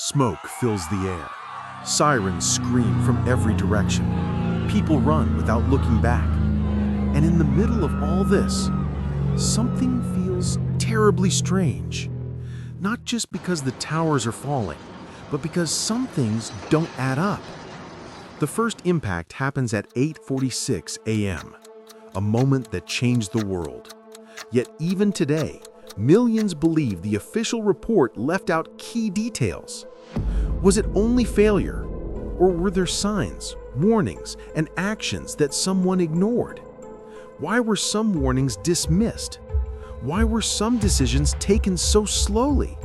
Smoke fills the air. Sirens scream from every direction. People run without looking back. And in the middle of all this, something feels terribly strange. Not just because the towers are falling, but because some things don't add up. The first impact happens at 8:46 a.m., a moment that changed the world. Yet even today, millions believe the official report left out key details. Was it only failure, or were there signs, warnings, and actions that someone ignored? Why were some warnings dismissed? Why were some decisions taken so slowly?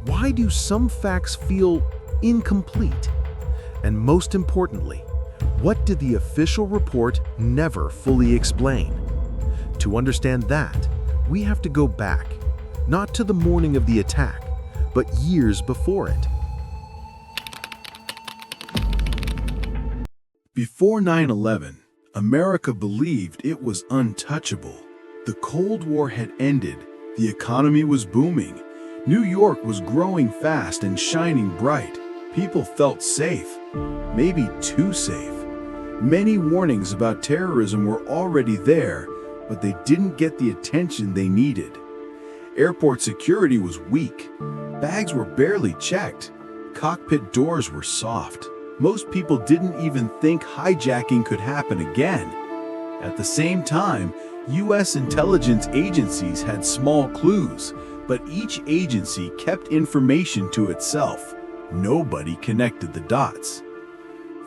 Why do some facts feel incomplete? And most importantly, what did the official report never fully explain? To understand that, we have to go back, not to the morning of the attack, but years before it. Before 9/11, America believed it was untouchable. The Cold War had ended, the economy was booming, New York was growing fast and shining bright. People felt safe, maybe too safe. Many warnings about terrorism were already there, but they didn't get the attention they needed. Airport security was weak. Bags were barely checked. Cockpit doors were soft. Most people didn't even think hijacking could happen again. At the same time, U.S. intelligence agencies had small clues, but each agency kept information to itself. Nobody connected the dots.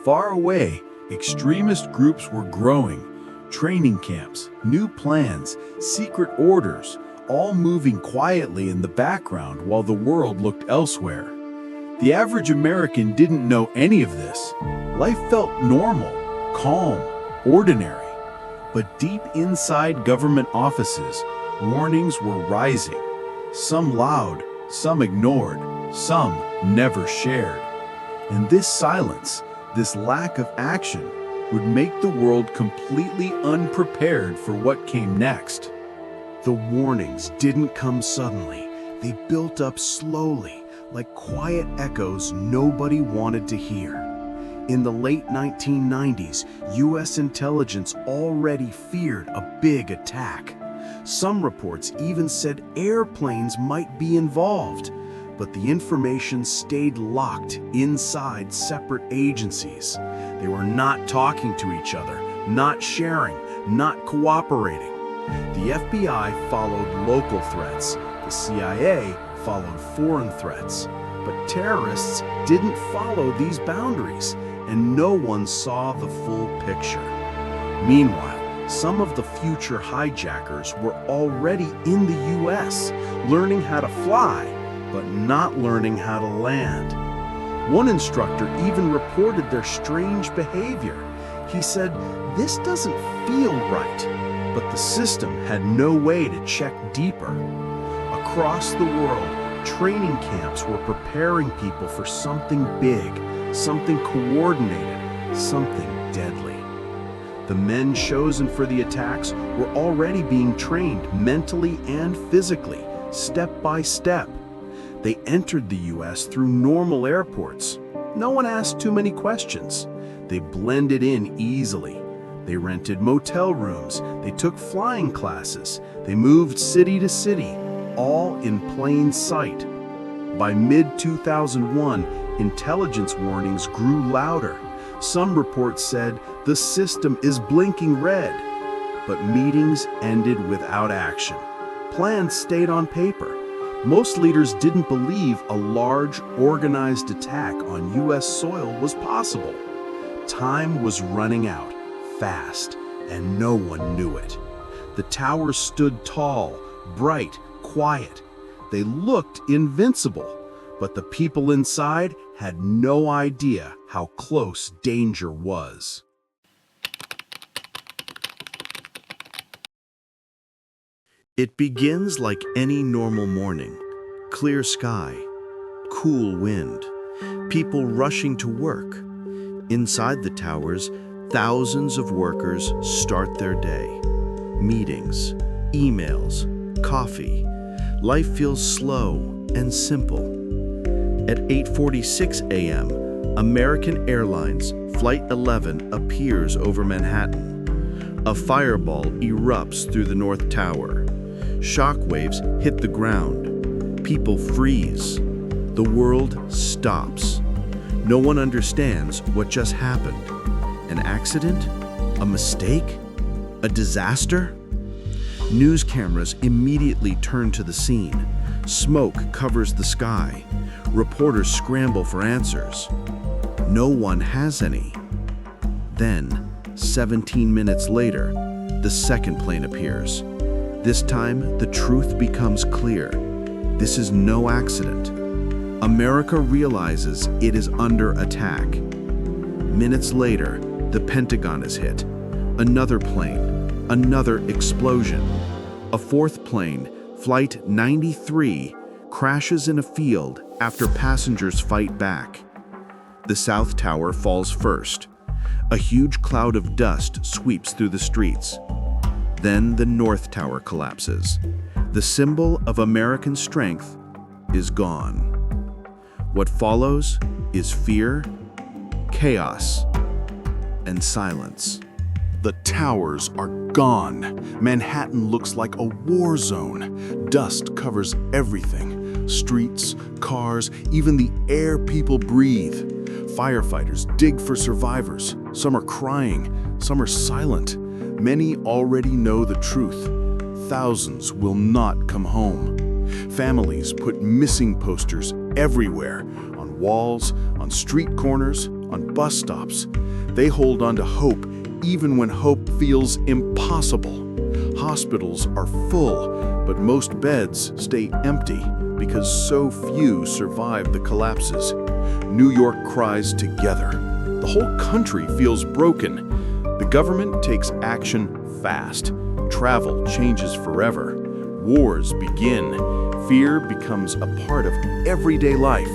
Far away, extremist groups were growing. Training camps, new plans, secret orders, all moving quietly in the background while the world looked elsewhere. The average American didn't know any of this. Life felt normal, calm, ordinary. But deep inside government offices, warnings were rising. Some loud, some ignored, some never shared. And this silence, this lack of action, would make the world completely unprepared for what came next. The warnings didn't come suddenly. They built up slowly, like quiet echoes nobody wanted to hear. In the late 1990s, U.S. intelligence already feared a big attack. Some reports even said airplanes might be involved, but the information stayed locked inside separate agencies. They were not talking to each other, not sharing, not cooperating. The FBI followed local threats, the CIA followed foreign threats, but terrorists didn't follow these boundaries, and no one saw the full picture. Meanwhile, some of the future hijackers were already in the U.S., learning how to fly, but not learning how to land. One instructor even reported their strange behavior. He said, "This doesn't feel right," but the system had no way to check deeper. Across the world, training camps were preparing people for something big, something coordinated, something deadly. The men chosen for the attacks were already being trained mentally and physically, step by step. They entered the U.S. through normal airports. No one asked too many questions. They blended in easily. They rented motel rooms. They took flying classes. They moved city to city, all in plain sight. By mid-2001, intelligence warnings grew louder. Some reports said the system is blinking red, but meetings ended without action. Plans stayed on paper. Most leaders didn't believe a large, organized attack on U.S. soil was possible. Time was running out, fast, and no one knew it. The towers stood tall, bright, quiet. They looked invincible, but the people inside had no idea how close danger was. It begins like any normal morning. Clear sky, cool wind, people rushing to work. Inside the towers, thousands of workers start their day. Meetings, emails, coffee. Life feels slow and simple. At 8:46 a.m., American Airlines Flight 11 appears over Manhattan. A fireball erupts through the North Tower. Shockwaves hit the ground. People freeze. The world stops. No one understands what just happened. An accident? A mistake? A disaster? News cameras immediately turn to the scene. Smoke covers the sky. Reporters scramble for answers. No one has any. Then, 17 minutes later, the second plane appears. This time, the truth becomes clear. This is no accident. America realizes it is under attack. Minutes later, the Pentagon is hit. Another plane, another explosion. A fourth plane, Flight 93, crashes in a field after passengers fight back. The South Tower falls first. A huge cloud of dust sweeps through the streets. Then the North Tower collapses. The symbol of American strength is gone. What follows is fear, chaos, and silence. The towers are gone. Manhattan looks like a war zone. Dust covers everything. Streets, cars, even the air people breathe. Firefighters dig for survivors. Some are crying, some are silent. Many already know the truth. Thousands will not come home. Families put missing posters everywhere, on walls, on street corners, on bus stops. They hold on to hope even when hope feels impossible. Hospitals are full, but most beds stay empty because so few survive the collapses. New York cries together. The whole country feels broken. The government takes action fast. Travel changes forever. Wars begin. Fear becomes a part of everyday life.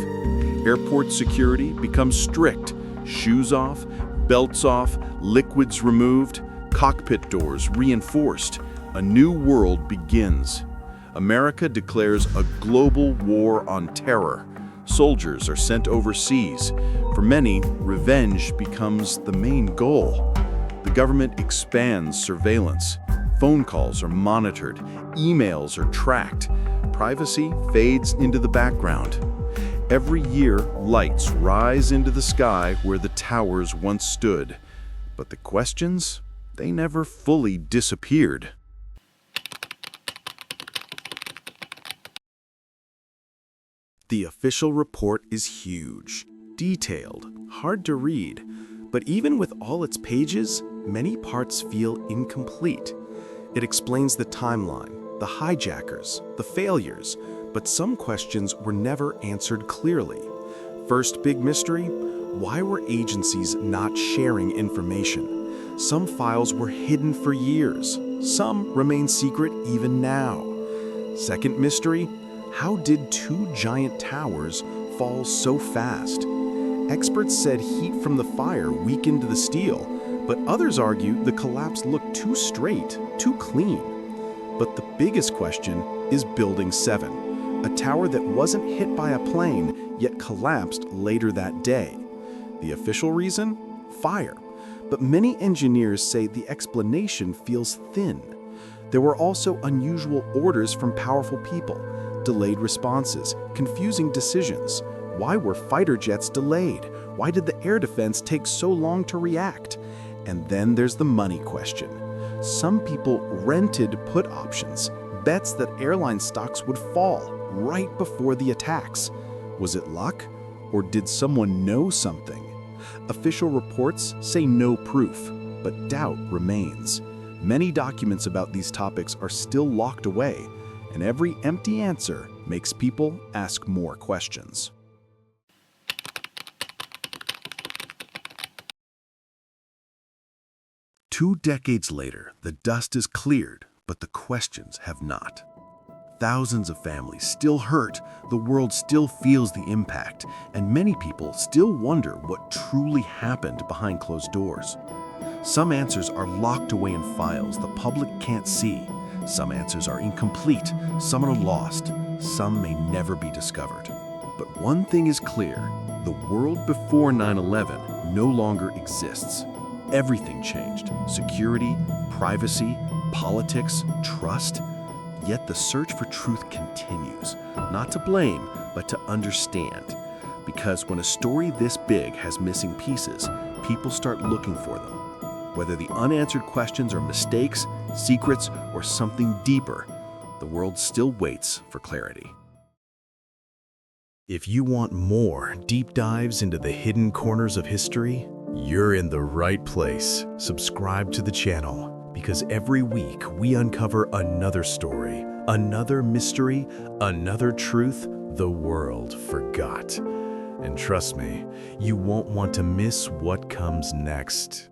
Airport security becomes strict. Shoes off, belts off, liquids removed, cockpit doors reinforced. A new world begins. America declares a global war on terror. Soldiers are sent overseas. For many, revenge becomes the main goal. The government expands surveillance. Phone calls are monitored. Emails are tracked. Privacy fades into the background. Every year, lights rise into the sky where the towers once stood. But the questions, they never fully disappeared. The official report is huge, detailed, hard to read, but even with all its pages, many parts feel incomplete. It explains the timeline, the hijackers, the failures, but some questions were never answered clearly. First big mystery, why were agencies not sharing information? Some files were hidden for years. Some remain secret even now. Second mystery, how did two giant towers fall so fast? Experts said heat from the fire weakened the steel, but others argue the collapse looked too straight, too clean. But the biggest question is Building 7, a tower that wasn't hit by a plane, yet collapsed later that day. The official reason? Fire. But many engineers say the explanation feels thin. There were also unusual orders from powerful people, delayed responses, confusing decisions. Why were fighter jets delayed? Why did the air defense take so long to react? And then there's the money question. Some people rented put options, bets that airline stocks would fall right before the attacks. Was it luck? Or did someone know something? Official reports say no proof, but doubt remains. Many documents about these topics are still locked away, and every empty answer makes people ask more questions. Two decades later, the dust is cleared, but the questions have not. Thousands of families still hurt, the world still feels the impact, and many people still wonder what truly happened behind closed doors. Some answers are locked away in files the public can't see. Some answers are incomplete, some are lost, some may never be discovered. But one thing is clear, the world before 9/11 no longer exists. Everything changed: security, privacy, politics, trust. Yet the search for truth continues, not to blame, but to understand. Because when a story this big has missing pieces, people start looking for them. Whether the unanswered questions are mistakes, secrets, or something deeper, the world still waits for clarity. If you want more deep dives into the hidden corners of history, you're in the right place. Subscribe to the channel, because every week we uncover another story, another mystery, another truth the world forgot. And trust me, you won't want to miss what comes next.